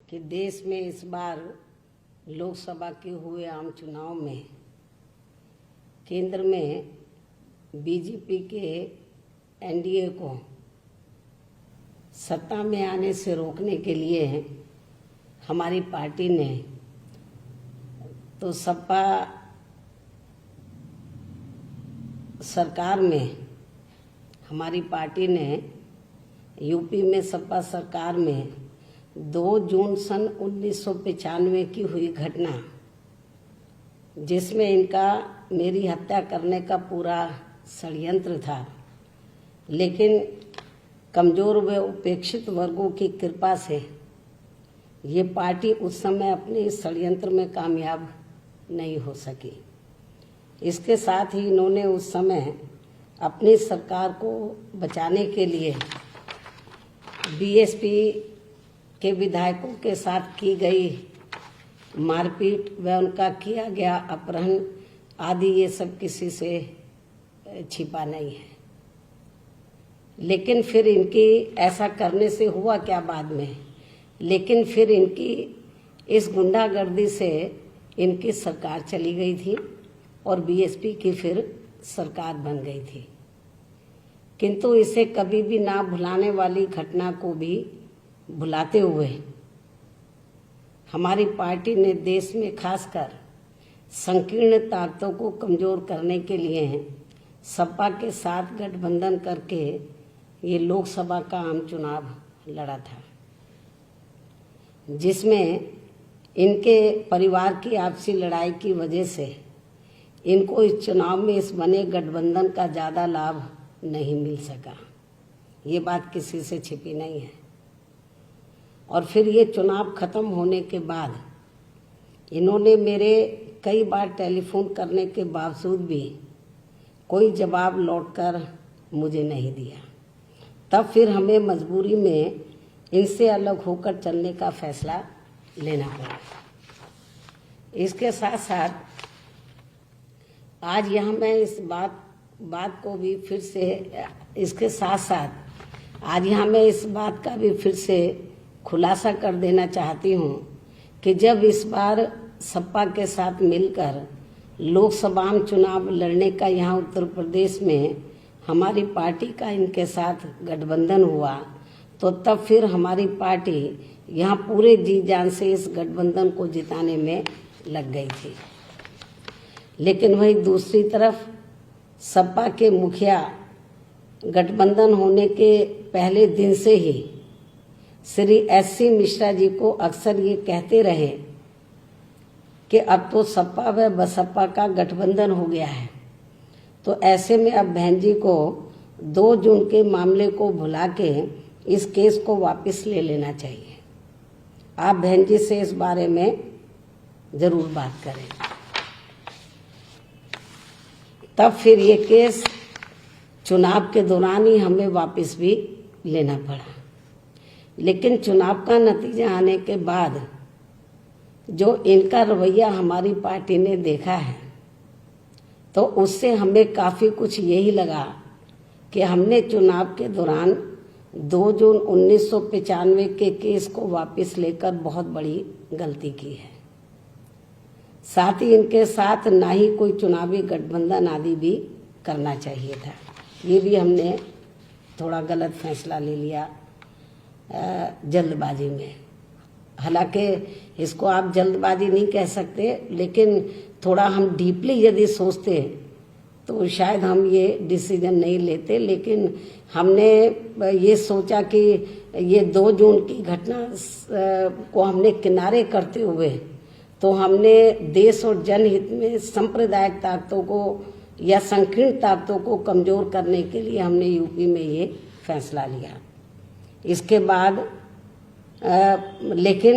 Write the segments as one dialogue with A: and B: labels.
A: कि देश में इस बार लोकसभा के हुए आम चुनाव में केंद्र में बीजेपी के एनडीए को सत्ता में आने से रोकने के लिए हमारी पार्टी ने तो सपा सरकार में हमारी पार्टी ने यूपी में सपा सरकार में 2 जून सन 1995 की हुई घटना जिसमें इनका मेरी हत्या करने का पूरा षड्यंत्र था, लेकिन कमजोर व उपेक्षित वर्गों की कृपा से ये पार्टी उस समय अपने इस षड्यंत्र में कामयाब नहीं हो सकी। इसके साथ ही इन्होंने उस समय अपनी सरकार को बचाने के लिए बीएसपी के विधायकों के साथ की गई मारपीट व उनका किया गया अपहरण आदि ये सब किसी से छिपा नहीं है। लेकिन फिर इनकी ऐसा करने से हुआ क्या बाद में, लेकिन फिर इनकी इस गुंडागर्दी से इनकी सरकार चली गई थी और बीएसपी की फिर सरकार बन गई थी। किंतु इसे कभी भी ना भुलाने वाली घटना को भी भुलाते हुए हमारी पार्टी ने देश में खासकर संकीर्ण ताकतों को कमजोर करने के लिए सपा के साथ गठबंधन करके ये लोकसभा का आम चुनाव लड़ा था, जिसमें इनके परिवार की आपसी लड़ाई की वजह से इनको इस चुनाव में इस बने गठबंधन का ज़्यादा लाभ नहीं मिल सका। ये बात किसी से छिपी नहीं है। और फिर ये चुनाव खत्म होने के बाद इन्होंने मेरे कई बार टेलीफोन करने के बावजूद भी कोई जवाब लौटकर मुझे नहीं दिया। तब फिर हमें मजबूरी में इनसे अलग होकर चलने का फैसला लेना पड़ा। इसके साथ साथ आज यहाँ मैं इस बात को भी फिर से इसके साथ साथ आज यहाँ मैं इस बात का भी फिर से खुलासा कर देना चाहती हूँ कि जब इस बार सपा के साथ मिलकर लोकसभा चुनाव लड़ने का यहाँ उत्तर प्रदेश में हमारी पार्टी का इनके साथ गठबंधन हुआ, तो तब फिर हमारी पार्टी यहाँ पूरे जी जान से इस गठबंधन को जिताने में लग गई थी। लेकिन वही दूसरी तरफ सपा के मुखिया गठबंधन होने के पहले दिन से ही श्री एससी मिश्रा जी को अक्सर ये कहते रहे कि अब तो सपा व बसपा का गठबंधन हो गया है, तो ऐसे में अब बहन जी को 2 जून के मामले को भुला के इस केस को वापस ले लेना चाहिए। आप बहन जी से इस बारे में जरूर बात करें। तब फिर ये केस चुनाव के दौरान ही हमें वापस भी लेना पड़ा। लेकिन चुनाव का नतीजा आने के बाद जो इनका रवैया हमारी पार्टी ने देखा है, तो उससे हमें काफ़ी कुछ यही लगा कि हमने चुनाव के दौरान 2 जून 1995 के केस को वापस लेकर बहुत बड़ी गलती की है। साथ ही इनके साथ ना ही कोई चुनावी गठबंधन आदि भी करना चाहिए था। ये भी हमने थोड़ा गलत फैसला ले लिया जल्दबाजी में। हालांकि इसको आप जल्दबाजी नहीं कह सकते, लेकिन थोड़ा हम डीपली यदि सोचते तो शायद हम ये डिसीजन नहीं लेते। लेकिन हमने ये सोचा कि ये 2 जून की घटना को हमने किनारे करते हुए तो हमने देश और जनहित में सांप्रदायिक ताकतों को या संकीर्ण ताकतों को कमजोर करने के लिए हमने यूपी में ये फैसला लिया। इसके बाद लेकिन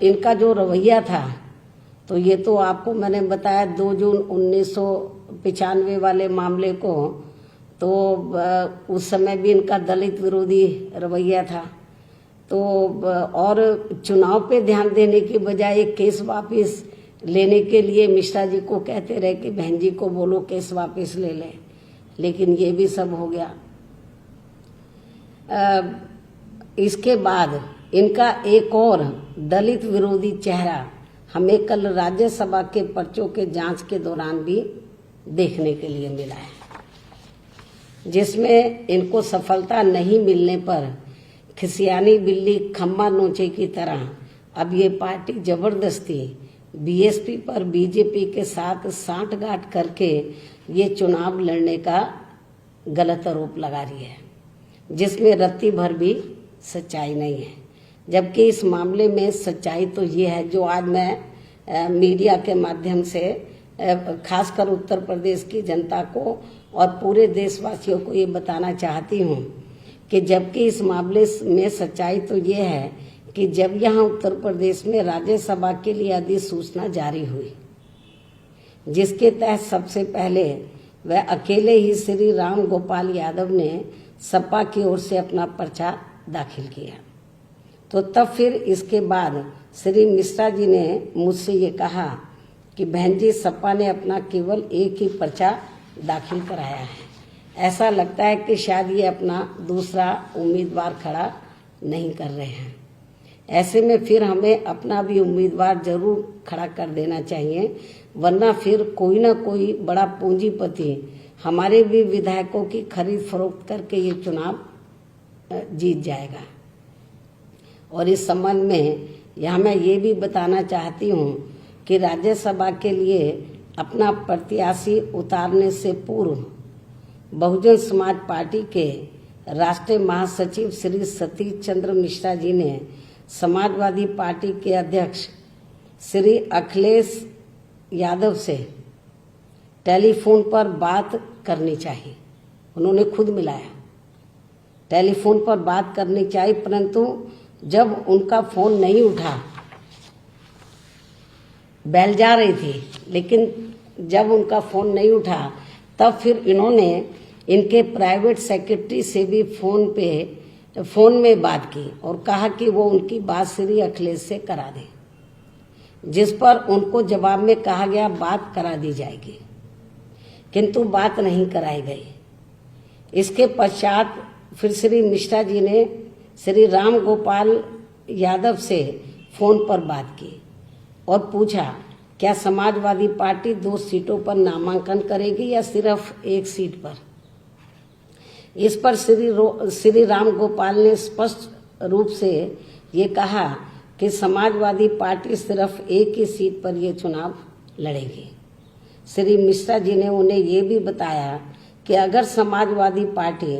A: इनका जो रवैया था, तो ये तो आपको मैंने बताया 2 जून 1995 वाले मामले को, तो उस समय भी इनका दलित विरोधी रवैया था। तो और चुनाव पे ध्यान देने की बजाय केस वापस लेने के लिए मिश्रा जी को कहते रहे कि बहन जी को बोलो केस वापस ले लें, लेकिन ये भी सब हो गया। इसके बाद इनका एक और दलित विरोधी चेहरा हमें कल राज्यसभा के पर्चों के जांच के दौरान भी देखने के लिए मिला है, जिसमें इनको सफलता नहीं मिलने पर खिसियानी बिल्ली खम्मा नोचे की तरह अब ये पार्टी जबरदस्ती बीएसपी पर बीजेपी के साथ सांठगांठ करके ये चुनाव लड़ने का गलत आरोप लगा रही है, जिसमें रत्ती भर भी सच्चाई नहीं है। जबकि इस मामले में सच्चाई तो ये है, जो आज मैं मीडिया के माध्यम से खासकर उत्तर प्रदेश की जनता को और पूरे देशवासियों को ये बताना चाहती हूँ कि जबकि इस मामले में सच्चाई तो ये है कि जब यहाँ उत्तर प्रदेश में राज्यसभा के लिए अधिसूचना जारी हुई, जिसके तहत सबसे पहले वह अकेले ही श्री राम गोपाल यादव ने सपा की ओर से अपना पर्चा दाखिल किया, तो तब फिर इसके बाद श्री मिश्रा जी ने मुझसे ये कहा कि बहन जी, सपा ने अपना केवल एक ही पर्चा दाखिल कराया है। ऐसा लगता है कि शायद ये अपना दूसरा उम्मीदवार खड़ा नहीं कर रहे हैं। ऐसे में फिर हमें अपना भी उम्मीदवार जरूर खड़ा कर देना चाहिए, वरना फिर कोई ना कोई बड़ा पूंजीपति हमारे भी विधायकों की खरीद फरोख्त करके ये चुनाव जीत जाएगा। और इस संबंध में यहाँ मैं ये भी बताना चाहती हूँ कि राज्यसभा के लिए अपना प्रत्याशी उतारने से पूर्व बहुजन समाज पार्टी के राष्ट्रीय महासचिव श्री सतीश चंद्र मिश्रा जी ने समाजवादी पार्टी के अध्यक्ष श्री अखिलेश यादव से टेलीफोन पर बात करनी चाहिए। उन्होंने खुद मिलाया, टेलीफोन पर बात करनी चाहिए, परंतु जब उनका फोन नहीं उठा, बेल जा रही थी, लेकिन जब उनका फोन नहीं उठा तब फिर इन्होंने इनके प्राइवेट सेक्रेटरी से भी फोन में बात की और कहा कि वो उनकी बात श्री अखिलेश से करा दें, जिस पर उनको जवाब में कहा गया बात करा दी जाएगी, किंतु बात नहीं कराई गई। इसके पश्चात फिर श्री मिश्रा जी ने श्री राम गोपाल यादव से फोन पर बात की और पूछा क्या समाजवादी पार्टी 2 सीटों पर नामांकन करेगी या सिर्फ 1 सीट पर। इस पर श्री राम गोपाल ने स्पष्ट रूप से ये कहा कि समाजवादी पार्टी सिर्फ 1 ही सीट पर ये चुनाव लड़ेगी। श्री मिश्रा जी ने उन्हें ये भी बताया कि अगर समाजवादी पार्टी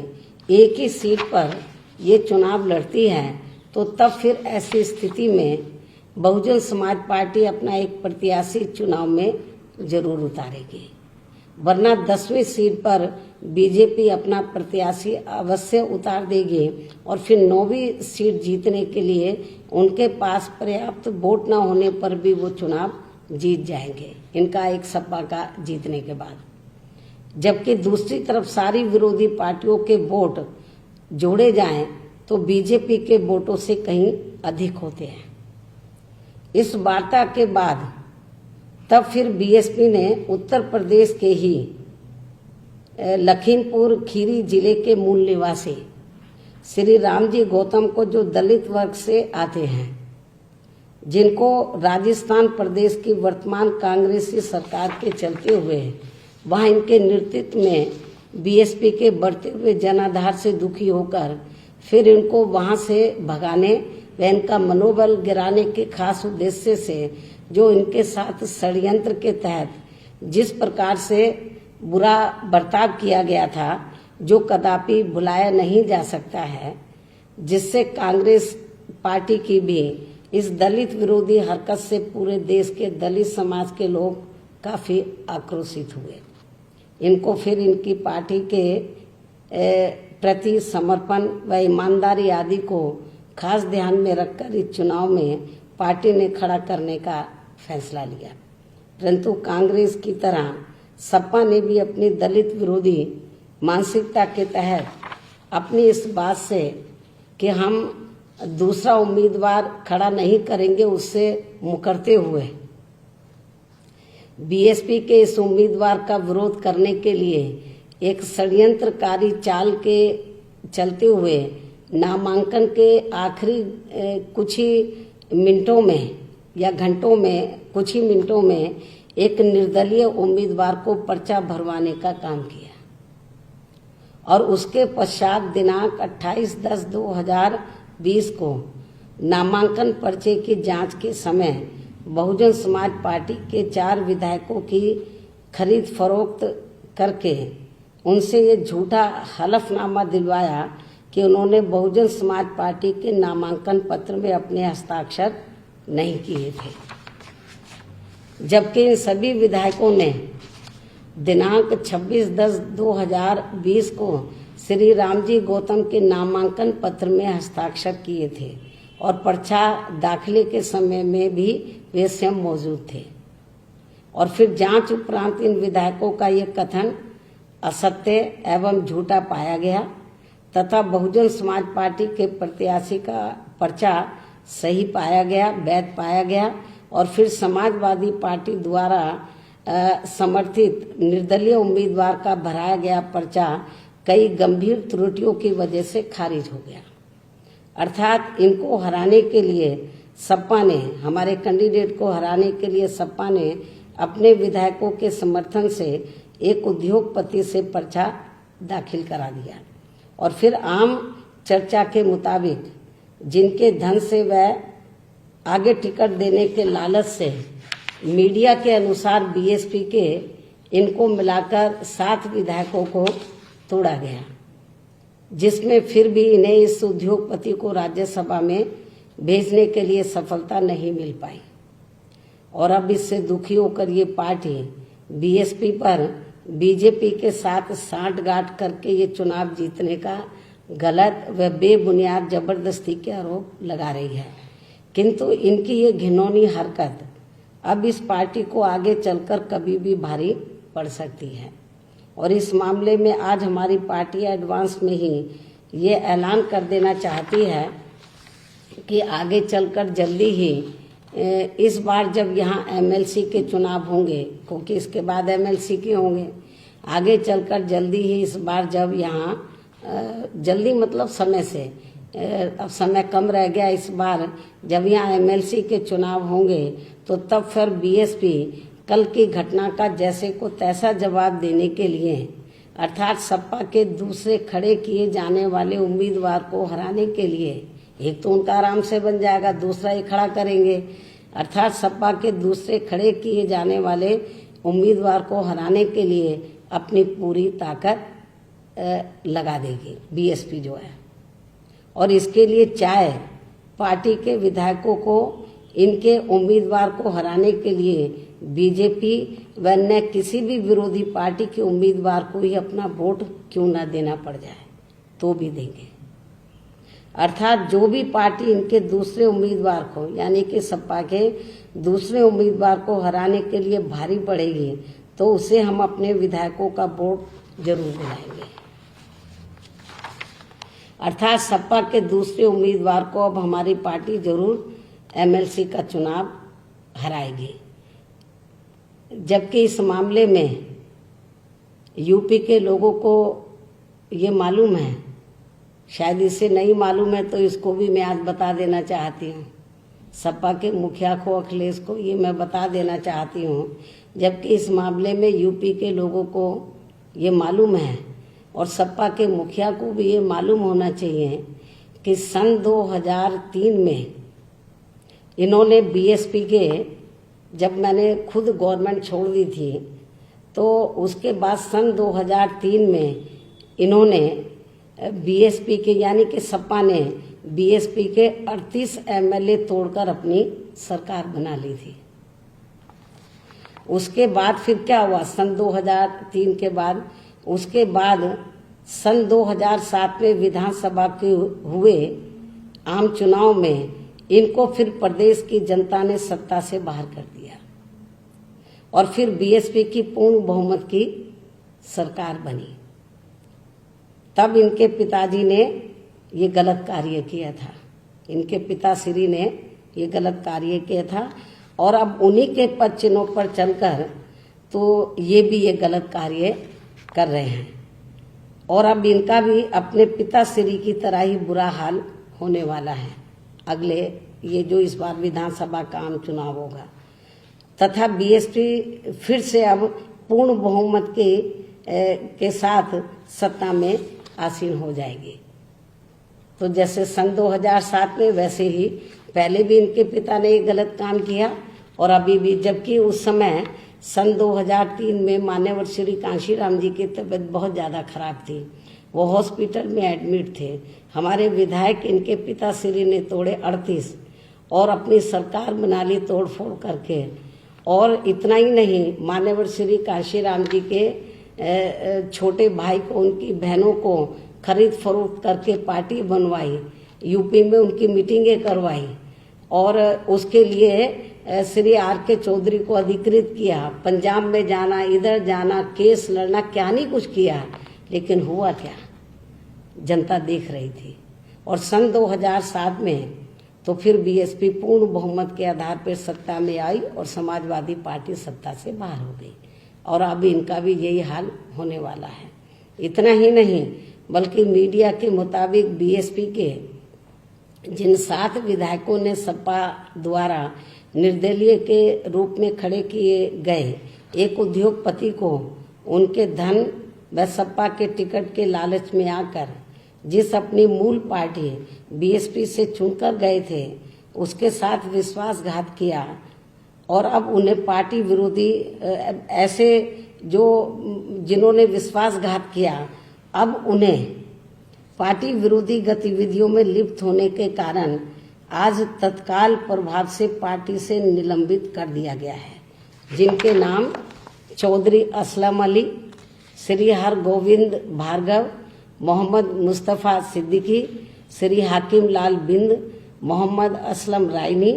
A: 1 ही सीट पर ये चुनाव लड़ती है तो तब फिर ऐसी स्थिति में बहुजन समाज पार्टी अपना एक प्रत्याशी चुनाव में जरूर उतारेगी, वरना 10वीं सीट पर बीजेपी अपना प्रत्याशी अवश्य उतार देगी और फिर 9वीं सीट जीतने के लिए उनके पास पर्याप्त वोट न होने पर भी वो चुनाव जीत जाएंगे, इनका एक सपा का जीतने के बाद। जबकि दूसरी तरफ सारी विरोधी पार्टियों के वोट जोड़े जाएं तो बीजेपी के वोटों से कहीं अधिक होते हैं। इस वार्ता के बाद तब फिर बीएसपी ने उत्तर प्रदेश के ही लखीमपुर खीरी जिले के मूल निवासी श्री रामजी गौतम को, जो दलित वर्ग से आते हैं, जिनको राजस्थान प्रदेश की वर्तमान कांग्रेसी सरकार के चलते हुए वहां इनके नेतृत्व में बीएसपी के बढ़ते हुए जनाधार से दुखी होकर फिर इनको वहां से भगाने व इनका मनोबल गिराने के खास उद्देश्य से जो इनके साथ षड्यंत्र के तहत जिस प्रकार से बुरा बर्ताव किया गया था, जो कदापि भुलाया नहीं जा सकता है, जिससे कांग्रेस पार्टी की भी इस दलित विरोधी हरकत से पूरे देश के दलित समाज के लोग काफी आक्रोशित हुए। इनको फिर इनकी पार्टी के प्रति समर्पण व ईमानदारी आदि को खास ध्यान में रखकर इस चुनाव में पार्टी ने खड़ा करने का फैसला लिया। परंतु कांग्रेस की तरह सपा ने भी अपनी दलित विरोधी मानसिकता के तहत अपनी इस बात से कि हम दूसरा उम्मीदवार खड़ा नहीं करेंगे, उससे मुकरते हुए बीएसपी के इस उम्मीदवार का विरोध करने के लिए एक षड्यंत्रकारी चाल के चलते हुए नामांकन के आखिरी कुछ ही मिनटों में या घंटों में, कुछ ही मिनटों में एक निर्दलीय उम्मीदवार को पर्चा भरवाने का काम किया और उसके पश्चात दिनांक 28/10/2020 को नामांकन पर्चे की जांच के समय बहुजन समाज पार्टी के 4 विधायकों की खरीद फरोख्त करके उनसे ये झूठा हलफनामा दिलवाया कि उन्होंने बहुजन समाज पार्टी के नामांकन पत्र में अपने हस्ताक्षर नहीं किए थे, जबकि इन सभी विधायकों ने दिनांक 26/10/2020 को श्री रामजी गौतम के नामांकन पत्र में हस्ताक्षर किए थे और पर्चा दाखिले के समय में भी वे स्वयं मौजूद थे। और फिर जांच उपरांत इन विधायकों का ये कथन असत्य एवं झूठा पाया गया तथा बहुजन समाज पार्टी के प्रत्याशी का पर्चा सही पाया गया, वैध पाया गया और फिर समाजवादी पार्टी द्वारा समर्थित निर्दलीय उम्मीदवार का भराया गया पर्चा कई गंभीर त्रुटियों की वजह से खारिज हो गया। अर्थात इनको हराने के लिए सपा ने, हमारे कैंडिडेट को हराने के लिए सपा ने अपने विधायकों के समर्थन से एक उद्योगपति से पर्चा दाखिल करा दिया और फिर आम चर्चा के मुताबिक जिनके धन से वह आगे टिकट देने के लालच से मीडिया के अनुसार बीएसपी के इनको मिलाकर 7 विधायकों को तोड़ा गया, जिसमें फिर भी इन्हें इस उद्योगपति को राज्यसभा में भेजने के लिए सफलता नहीं मिल पाई और अब इससे दुखी होकर ये पार्टी बीएसपी पर बीजेपी के साथ सांठगांठ करके ये चुनाव जीतने का गलत व बेबुनियाद जबरदस्ती के आरोप लगा रही है। किंतु इनकी ये घिनौनी हरकत अब इस पार्टी को आगे चलकर कभी भी भारी पड़ सकती है और इस मामले में आज हमारी पार्टी एडवांस में ही ये ऐलान कर देना चाहती है कि आगे चलकर जल्दी ही इस बार जब यहाँ एमएलसी के चुनाव होंगे, क्योंकि इसके बाद एमएलसी के होंगे, आगे चलकर जल्दी ही इस बार जब यहाँ जल्दी मतलब समय से, अब समय कम रह गया, इस बार जब यहाँ एमएलसी के चुनाव होंगे तो तब फिर बीएसपी कल की घटना का जैसे को तैसा जवाब देने के लिए, अर्थात सपा के दूसरे खड़े किए जाने वाले उम्मीदवार को हराने के लिए, एक तो उनका आराम से बन जाएगा, दूसरा ये खड़ा करेंगे, अर्थात सपा के दूसरे खड़े किए जाने वाले उम्मीदवार को हराने के लिए अपनी पूरी ताकत लगा देगी बीएसपी जो है। और इसके लिए चाहे पार्टी के विधायकों को इनके उम्मीदवार को हराने के लिए बीजेपी व अन्य किसी भी विरोधी पार्टी के उम्मीदवार को ही अपना वोट क्यों न देना पड़ जाए तो भी देंगे। अर्थात जो भी पार्टी इनके दूसरे उम्मीदवार को, यानी कि सपा के दूसरे उम्मीदवार को हराने के लिए भारी पड़ेगी तो उसे हम अपने विधायकों का वोट जरूर दिलाएंगे। अर्थात सपा के दूसरे उम्मीदवार को अब हमारी पार्टी जरूर एमएलसी का चुनाव हराएगी, जबकि इस मामले में यूपी के लोगों को ये मालूम है, शायद इसे नहीं मालूम है तो इसको भी मैं आज बता देना चाहती हूँ। सपा के मुखिया को, अखिलेश को ये मैं बता देना चाहती हूँ, जबकि इस मामले में यूपी के लोगों को ये मालूम है और सपा के मुखिया को भी ये मालूम होना चाहिए कि सन 2003 में इन्होंने बीएसपी के, जब मैंने खुद गवर्नमेंट छोड़ दी थी तो उसके बाद सन 2003 में इन्होंने बीएसपी के, यानी कि सपा ने बीएसपी के 38 एमएलए तोड़कर अपनी सरकार बना ली थी। उसके बाद फिर क्या हुआ सन 2003 के बाद, उसके बाद सन 2007 में विधानसभा के हुए आम चुनाव में इनको फिर प्रदेश की जनता ने सत्ता से बाहर कर दिया और फिर बीएसपी की पूर्ण बहुमत की सरकार बनी। तब इनके पिताजी ने ये गलत कार्य किया था, इनके पिताश्री ने ये गलत कार्य किया था और अब उन्हीं के पद चिन्हों पर चलकर तो ये भी ये गलत कार्य कर रहे हैं। और अब इनका भी अपने पिताश्री की तरह ही बुरा हाल होने वाला है अगले ये जो इस बार विधानसभा का आम चुनाव होगा, तथा बीएसपी फिर से अब पूर्ण बहुमत के साथ सत्ता में आसीन हो जाएगी। तो जैसे सन 2007 में वैसे ही पहले भी इनके पिता ने एक गलत काम किया और अभी भी, जबकि उस समय सन 2003 में मान्यवर श्री कांशीराम जी की तबीयत बहुत ज़्यादा खराब थी, वो हॉस्पिटल में एडमिट थे। हमारे विधायक इनके पिताश्री ने तोड़े 38 और अपनी सरकार बना ली तोड़फोड़ करके। और इतना ही नहीं, मान्यवर श्री कांशीराम जी के छोटे भाई को, उनकी बहनों को खरीद फरोख्त करके पार्टी बनवाई, यूपी में उनकी मीटिंगें करवाई और उसके लिए श्री R.K. चौधरी को अधिकृत किया, पंजाब में जाना, इधर जाना, केस लड़ना, क्या नहीं कुछ किया, लेकिन हुआ क्या, जनता देख रही थी। और सन 2007 में तो फिर बीएसपी पूर्ण बहुमत के आधार पर सत्ता में आई और समाजवादी पार्टी सत्ता से बाहर हो गई और अब इनका भी यही हाल होने वाला है। इतना ही नहीं, बल्कि मीडिया के मुताबिक बीएसपी के जिन 7 विधायकों ने सपा द्वारा निर्दलीय के रूप में खड़े किए गए एक उद्योगपति को उनके धन व सपा के टिकट के लालच में आकर जिस अपनी मूल पार्टी बीएसपी से चुनकर गए थे उसके साथ विश्वासघात किया और अब उन्हें पार्टी विरोधी ऐसे जो जिन्होंने विश्वासघात किया, अब उन्हें पार्टी विरोधी गतिविधियों में लिप्त होने के कारण आज तत्काल प्रभाव से पार्टी से निलंबित कर दिया गया है, जिनके नाम चौधरी असलम अली, श्री हरगोविंद भार्गव, मोहम्मद मुस्तफ़ा सिद्दीकी, श्री हाकिम लाल बिंद, मोहम्मद असलम रायनी,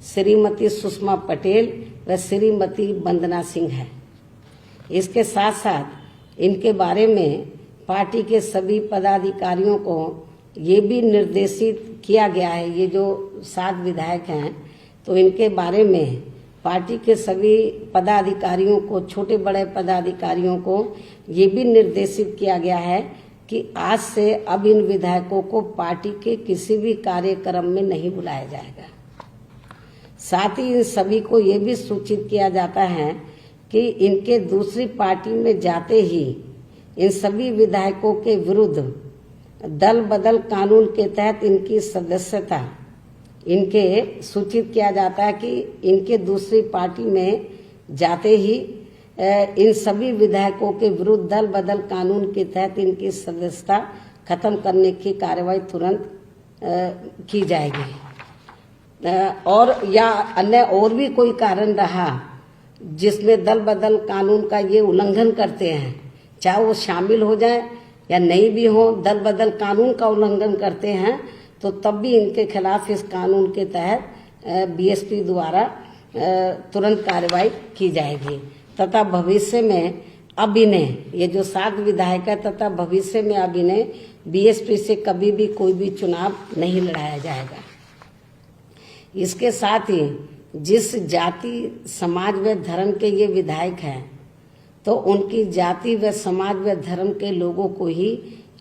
A: श्रीमती सुषमा पटेल व श्रीमती वंदना सिंह है। इसके साथ साथ इनके बारे में पार्टी के सभी पदाधिकारियों को ये भी निर्देशित किया गया है, ये जो 7 विधायक हैं, तो इनके बारे में पार्टी के सभी पदाधिकारियों को, छोटे बड़े पदाधिकारियों को ये भी निर्देशित किया गया है कि आज से अब इन विधायकों को पार्टी के किसी भी कार्यक्रम में नहीं बुलाया जाएगा। साथ ही इन सभी को ये भी सूचित किया जाता है कि इनके दूसरी पार्टी में जाते ही इन सभी विधायकों के विरुद्ध दल बदल कानून के तहत इनकी सदस्यता इनके सूचित किया जाता है कि इनके दूसरी पार्टी में जाते ही इन सभी विधायकों के विरुद्ध दल बदल कानून के तहत इनकी सदस्यता खत्म करने की कार्रवाई तुरंत की जाएगी। और या अन्य और भी कोई कारण रहा जिसमें दल बदल कानून का ये उल्लंघन करते हैं, चाहे वो शामिल हो जाए या नहीं भी हो, दल बदल कानून का उल्लंघन करते हैं तो तब भी इनके खिलाफ इस कानून के तहत बीएसपी द्वारा तुरंत कार्रवाई की जाएगी तथा भविष्य में अब इन्हें, ये जो 7 विधायक है, तथा भविष्य में अब इन्हें बीएसपी से कभी भी कोई भी चुनाव नहीं लड़ाया जाएगा। इसके साथ ही जिस जाति, समाज व धर्म के ये विधायक हैं तो उनकी जाति व समाज व धर्म के लोगों को ही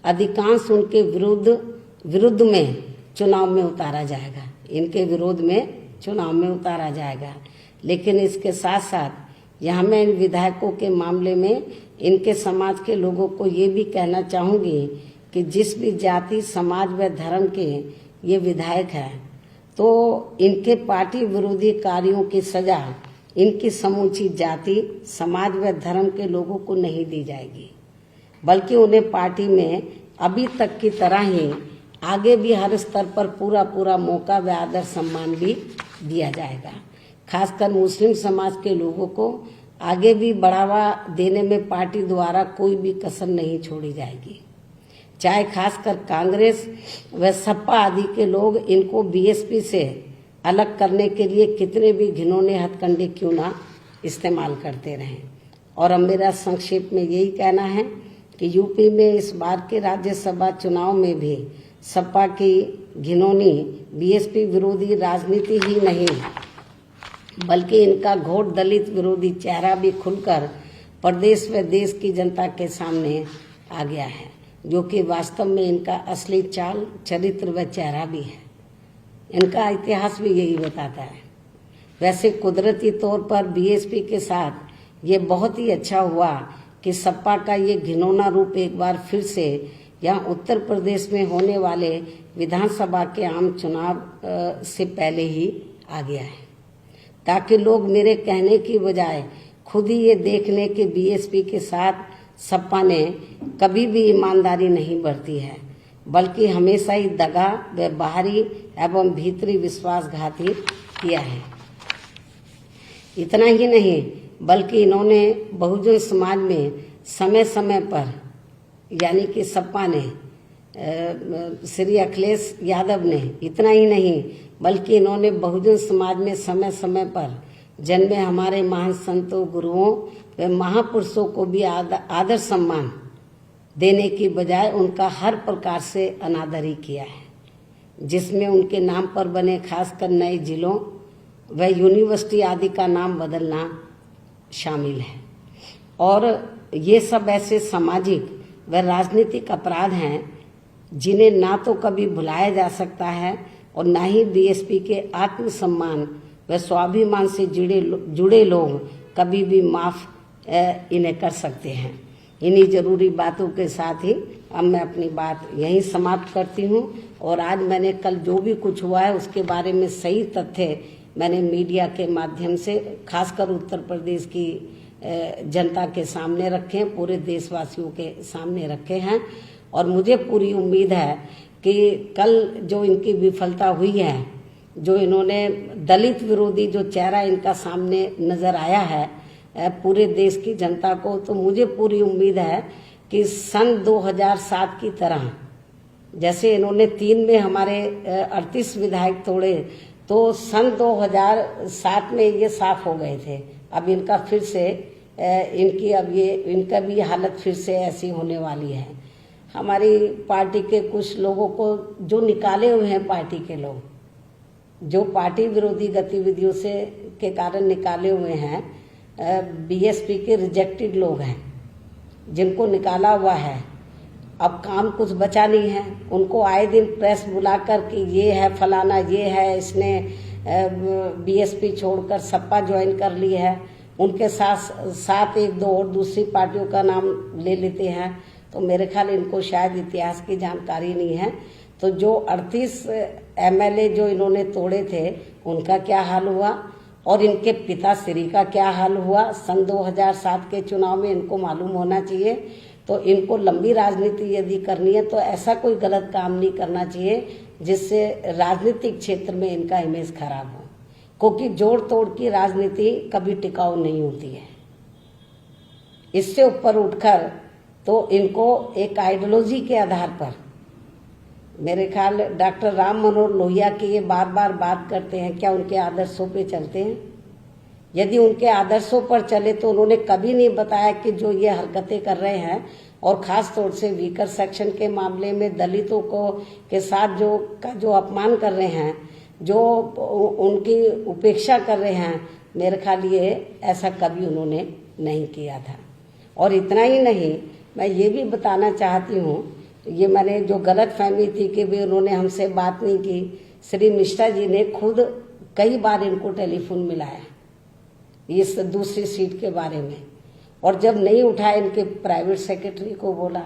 A: अधिकांश उनके विरुद्ध में चुनाव में उतारा जाएगा, इनके विरोध में चुनाव में उतारा जाएगा। लेकिन इसके साथ साथ यहाँ मैं इन विधायकों के मामले में इनके समाज के लोगों को ये भी कहना चाहूँगी कि जिस भी जाति, समाज व धर्म के ये विधायक हैं तो इनके पार्टी विरोधी कार्यों की सजा इनकी समूची जाति, समाज व धर्म के लोगों को नहीं दी जाएगी, बल्कि उन्हें पार्टी में अभी तक की तरह ही आगे भी हर स्तर पर पूरा मौका व आदर सम्मान भी दिया जाएगा। खासकर मुस्लिम समाज के लोगों को आगे भी बढ़ावा देने में पार्टी द्वारा कोई भी कसर नहीं छोड़ी जाएगी, चाहे खासकर कांग्रेस व सपा आदि के लोग इनको बीएसपी से अलग करने के लिए कितने भी घिनौने हथकंडे क्यों ना इस्तेमाल करते रहें। और अब मेरा संक्षेप में यही कहना है कि यूपी में इस बार के राज्यसभा चुनाव में भी सपा की घिनौनी बीएसपी विरोधी राजनीति ही नहीं बल्कि इनका घोर दलित विरोधी चेहरा भी खुलकर प्रदेश व देश की जनता के सामने आ गया है। जो कि वास्तव में इनका असली चाल, चरित्र व चेहरा भी है। इनका इतिहास भी यही बताता है। वैसे कुदरती तौर पर बीएसपी के साथ ये बहुत ही अच्छा हुआ कि सपा का ये घिनौना रूप एक बार फिर से यहाँ उत्तर प्रदेश में होने वाले विधानसभा के आम चुनाव से पहले ही आ गया है, ताकि लोग मेरे कहने की बजाय खुद ही ये देख लें कि बीएसपी के साथ सपा ने कभी भी ईमानदारी नहीं बरती है, बल्कि हमेशा ही दगा व बाहरी एवं भीतरी विश्वासघाती किया है। इतना ही नहीं, बल्कि इन्होंने बहुजन समाज में समय समय पर, यानी कि सपा ने, श्री अखिलेश यादव ने, इतना ही नहीं बल्कि इन्होंने बहुजन समाज में समय समय पर जन्मे हमारे महान संतों, गुरुओं व महापुरुषों को भी आदर सम्मान देने की बजाय उनका हर प्रकार से अनादर ही किया है, जिसमें उनके नाम पर बने खासकर नए जिलों व यूनिवर्सिटी आदि का नाम बदलना शामिल है। और ये सब ऐसे सामाजिक व राजनीतिक अपराध हैं जिन्हें ना तो कभी भुलाया जा सकता है और ना ही बीएसपी के आत्मसम्मान व स्वाभिमान से जुड़े लोग कभी भी माफ इन्हें कर सकते हैं। इन्हीं जरूरी बातों के साथ ही अब मैं अपनी बात यहीं समाप्त करती हूँ। और आज मैंने कल जो भी कुछ हुआ है उसके बारे में सही तथ्य मैंने मीडिया के माध्यम से खासकर उत्तर प्रदेश की जनता के सामने रखे हैं, पूरे देशवासियों के सामने रखे हैं। और मुझे पूरी उम्मीद है कि कल जो इनकी विफलता हुई है, जो इन्होंने दलित विरोधी जो चेहरा इनका सामने नजर आया है पूरे देश की जनता को, तो मुझे पूरी उम्मीद है कि सन 2007 की तरह जैसे इन्होंने 3 में हमारे 38 विधायक तोड़े, तो सन 2007 में ये साफ हो गए थे। अब इनका फिर से इनका भी हालत फिर से ऐसी होने वाली है। हमारी पार्टी के कुछ लोगों को जो निकाले हुए हैं, पार्टी के लोग जो पार्टी विरोधी गतिविधियों से के कारण निकाले हुए हैं, बीएसपी के रिजेक्टेड लोग हैं जिनको निकाला हुआ है। अब काम कुछ बचा नहीं है, उनको आए दिन प्रेस बुलाकर कि ये है फलाना, ये है, इसने बीएसपी छोड़कर सपा ज्वाइन कर ली है, उनके साथ 1-2 और दूसरी पार्टियों का नाम ले लेते हैं। तो मेरे ख्याल इनको शायद इतिहास की जानकारी नहीं है। तो जो 38 एमएलए जो इन्होंने तोड़े थे उनका क्या हाल हुआ और इनके पिता श्री का क्या हाल हुआ सन 2007 के चुनाव में, इनको मालूम होना चाहिए। तो इनको लंबी राजनीति यदि करनी है तो ऐसा कोई गलत काम नहीं करना चाहिए जिससे राजनीतिक क्षेत्र में इनका इमेज खराब हो, क्योंकि जोड़ तोड़ की राजनीति कभी टिकाऊ नहीं होती है। इससे ऊपर उठकर तो इनको एक आइडियोलॉजी के आधार पर, मेरे ख्याल डॉक्टर राम मनोहर लोहिया की ये बार बार बात करते हैं, क्या उनके आदर्शों पे चलते हैं? यदि उनके आदर्शों पर चले तो उन्होंने कभी नहीं बताया कि जो ये हरकतें कर रहे हैं और खास तौर से वीकर सेक्शन के मामले में दलितों को के साथ जो अपमान कर रहे हैं, जो उनकी उपेक्षा कर रहे हैं, मेरे ख्याल ये ऐसा कभी उन्होंने नहीं किया था। और इतना ही नहीं, मैं ये भी बताना चाहती हूँ, ये मैंने जो गलत फहमी थी कि भी उन्होंने हमसे बात नहीं की, श्री मिश्रा जी ने खुद कई बार इनको टेलीफोन मिलाया इस दूसरी सीट के बारे में, और जब नहीं उठाया इनके प्राइवेट सेक्रेटरी को बोला।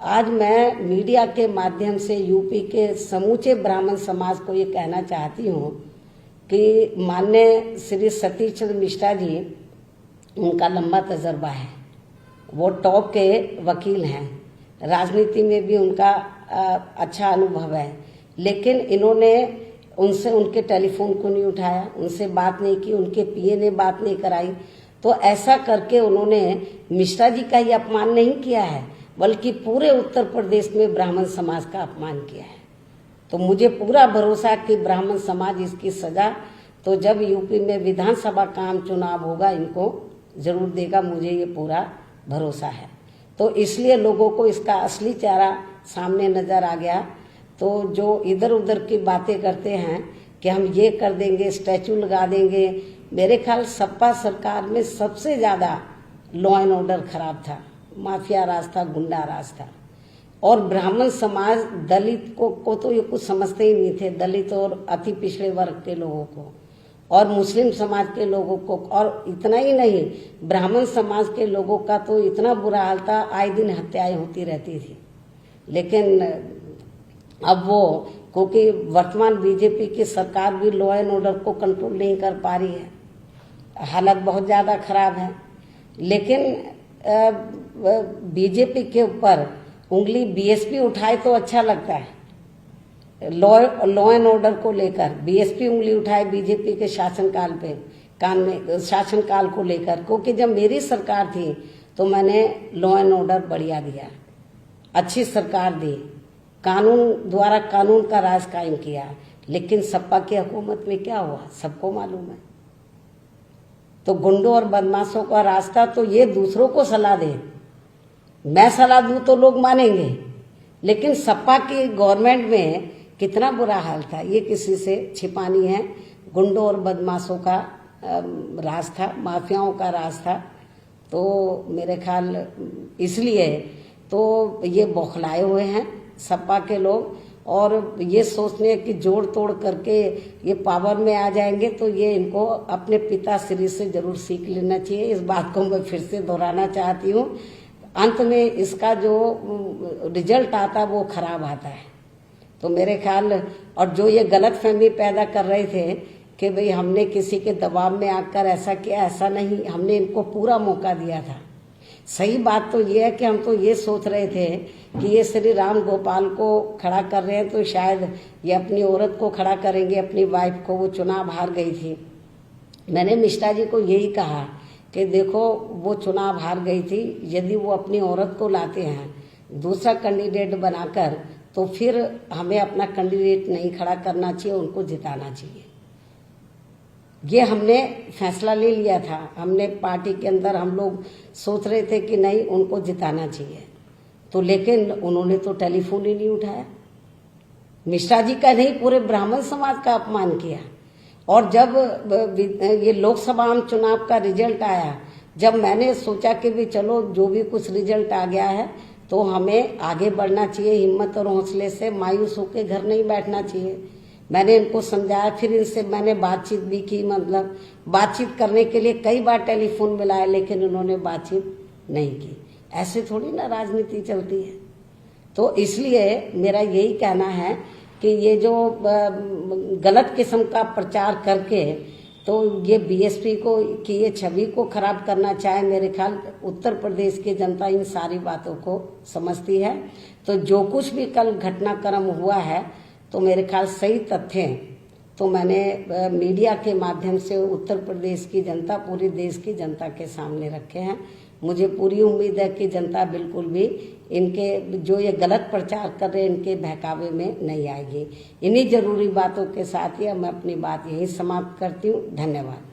A: आज मैं मीडिया के माध्यम से यूपी के समूचे ब्राह्मण समाज को ये कहना चाहती हूँ कि माननीय श्री सतीश चंद्र मिश्रा जी, उनका लंबा तजर्बा है, वो टॉप के वकील हैं, राजनीति में भी उनका अच्छा अनुभव है, लेकिन इन्होंने उनसे उनके टेलीफोन को नहीं उठाया, उनसे बात नहीं की, उनके पीए ने बात नहीं कराई। तो ऐसा करके उन्होंने मिश्रा जी का ही अपमान नहीं किया है, बल्कि पूरे उत्तर प्रदेश में ब्राह्मण समाज का अपमान किया है। तो मुझे पूरा भरोसा कि ब्राह्मण समाज इसकी सजा तो जब यूपी में विधानसभा का आम चुनाव होगा इनको जरूर देगा, मुझे ये पूरा भरोसा है। तो इसलिए लोगों को इसका असली चेहरा सामने नजर आ गया। तो जो इधर उधर की बातें करते हैं कि हम ये कर देंगे, स्टैचू लगा देंगे, मेरे ख्याल सपा सरकार में सबसे ज्यादा लॉ एंड ऑर्डर खराब था, माफिया राज था, गुंडा राज था। और ब्राह्मण समाज दलित को तो ये कुछ समझते ही नहीं थे, दलित और अति पिछड़े वर्ग के लोगों को और मुस्लिम समाज के लोगों को। और इतना ही नहीं, ब्राह्मण समाज के लोगों का तो इतना बुरा हाल था, आए दिन हत्याएं होती रहती थी। लेकिन अब वो, क्योंकि वर्तमान बीजेपी की सरकार भी लॉ एंड ऑर्डर को कंट्रोल नहीं कर पा रही है, हालत बहुत ज्यादा खराब है। लेकिन बीजेपी के ऊपर उंगली बीएसपी उठाए तो अच्छा लगता है। लॉ एंड ऑर्डर को लेकर बीएसपी उंगली उठाए बीजेपी के शासनकाल को लेकर, क्योंकि जब मेरी सरकार थी तो मैंने लॉ एंड ऑर्डर बढ़िया दिया, अच्छी सरकार दी, कानून द्वारा कानून का राज कायम किया। लेकिन सपा की हुकूमत में क्या हुआ सबको मालूम है। तो गुंडों और बदमाशों का रास्ता तो ये दूसरों को सलाह दे, मैं सलाह दूं तो लोग मानेंगे, लेकिन सपा की गवर्नमेंट में कितना बुरा हाल था ये किसी से छिपा नहीं है। गुंडों और बदमाशों का राज था, माफियाओं का राज था। तो मेरे ख्याल इसलिए तो ये बौखलाए हुए हैं सपा के लोग, और ये सोचने कि जोड़ तोड़ करके ये पावर में आ जाएंगे, तो ये इनको अपने पिताश्री से जरूर सीख लेना चाहिए। इस बात को मैं फिर से दोहराना चाहती हूँ। अंत में इसका जो रिजल्ट आता है वो खराब आता है। तो मेरे ख्याल, और जो ये गलत फहमी पैदा कर रहे थे कि भाई हमने किसी के दबाव में आकर ऐसा किया, ऐसा नहीं, हमने इनको पूरा मौका दिया था। सही बात तो ये है कि हम तो ये सोच रहे थे कि ये श्री राम गोपाल को खड़ा कर रहे हैं तो शायद ये अपनी औरत को खड़ा करेंगे, अपनी वाइफ को। वो चुनाव हार गई थी। मैंने मिश्रा जी को यही कहा कि देखो वो चुनाव हार गई थी, यदि वो अपनी औरत को लाते हैं दूसरा कैंडिडेट बनाकर, तो फिर हमें अपना कैंडिडेट नहीं खड़ा करना चाहिए, उनको जिताना चाहिए। ये हमने फैसला ले लिया था। हमने पार्टी के अंदर हम लोग सोच रहे थे कि नहीं, उनको जिताना चाहिए। तो लेकिन उन्होंने तो टेलीफोन ही नहीं उठाया। मिश्रा जी का नहीं, पूरे ब्राह्मण समाज का अपमान किया। और जब ये लोकसभा चुनाव का रिजल्ट आया, जब मैंने सोचा कि भी चलो जो भी कुछ रिजल्ट आ गया है तो हमें आगे बढ़ना चाहिए, हिम्मत और हौसले से, मायूस होकर घर नहीं बैठना चाहिए। मैंने इनको समझाया, फिर इनसे मैंने बातचीत भी की, मतलब बातचीत करने के लिए कई बार टेलीफोन मिलाया, लेकिन उन्होंने बातचीत नहीं की। ऐसे थोड़ी ना राजनीति चलती है। तो इसलिए मेरा यही कहना है कि ये जो गलत किस्म का प्रचार करके तो ये बीएसपी को की ये छवि को खराब करना चाहे, मेरे ख्याल उत्तर प्रदेश की जनता इन सारी बातों को समझती है। तो जो कुछ भी कल घटनाक्रम हुआ है तो मेरे ख्याल सही तथ्य तो मैंने मीडिया के माध्यम से उत्तर प्रदेश की जनता, पूरे देश की जनता के सामने रखे हैं। मुझे पूरी उम्मीद है कि जनता बिल्कुल भी इनके जो ये गलत प्रचार कर रहे हैं इनके बहकावे में नहीं आएगी। इन्हीं जरूरी बातों के साथ ही मैं अपनी बात यहीं समाप्त करती हूँ। धन्यवाद।